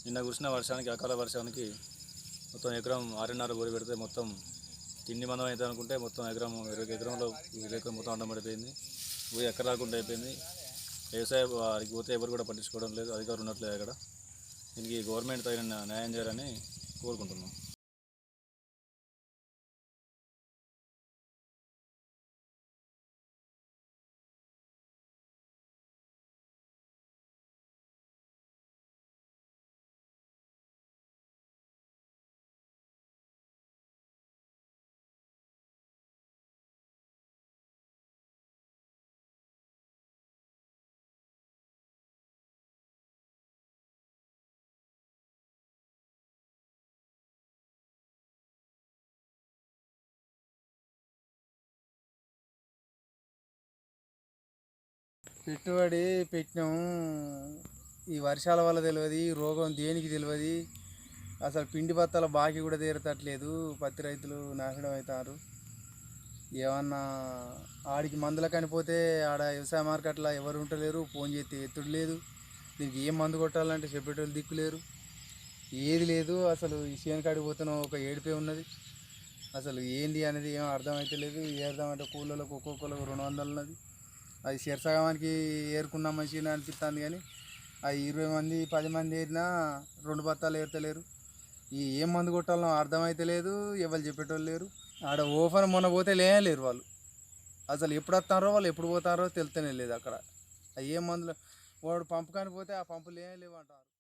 నిన్న కురిసిన వర్షానికి అకాల వర్షానికి మొత్తం ఎకరం 6.5 బోరు పెడితే మొత్తం తిండి మందం అయితే అనుకుంటే మొత్తం ఎకరం 20 ఎకరంలో 20 ఎకరం మొత్తం అడ్డం పడిపోయింది. ఊరి ఎక్కడ రాకుండా అయిపోయింది. వ్యవసాయ వారికి పోతే ఎవరు కూడా పట్టించుకోవడం లేదు, అధికారులు ఉన్నట్లేదు అక్కడ. దీనికి గవర్నమెంట్ తగిన న్యాయం చేయాలని కోరుకుంటున్నాం. పెట్టుబడి పెట్టినాము, ఈ వర్షాల వల్ల తెలియదు, రోగం దేనికి తెలియదు. అసలు పిండి బత్తాల బాకీ కూడా తీరతట్లేదు. పత్తి రైతులు నాశనం అవుతారు. ఏమన్నా ఆడికి మందుల కనిపోతే ఆడ వ్యవసాయ మార్కెట్లో ఎవరు ఉంటలేరు, ఫోన్ చేస్తే ఎత్తుడు లేదు. దీనికి ఏం మందు కొట్టాలంటే చెప్పేటోళ్ళు దిక్కులేరు, ఏది లేదు. అసలు ఈ చేనుకాడికి పోతున్నాం, ఒక ఏడిపే ఉన్నది. అసలు ఏంది అనేది ఏం అర్థమవుతలేదు. ఏర్దామంటే కూలీలకు ఒక్కొక్కరికి 200 ఉన్నది. అది శీర్షగానికి ఏరుకున్న మంచిగా అనిపిస్తుంది, కానీ ఆ 20 మంది 10 మంది ఏరినా 2 బత్తాలు ఏరుతలేరు. ఈ ఏం మందు కొట్టాలో అర్థమైతే లేదు, ఎవరు చెప్పేటోళ్ళు లేరు. ఆడ ఓపెన్ మొన్న పోతే లేరు వాళ్ళు. అసలు ఎప్పుడు వస్తారో వాళ్ళు ఎప్పుడు పోతారో తెలుస్తూనే లేదు అక్కడ. ఏం మందులు వాడు పంపు కానీ పోతే ఆ పంపులు లేవు అంటారు.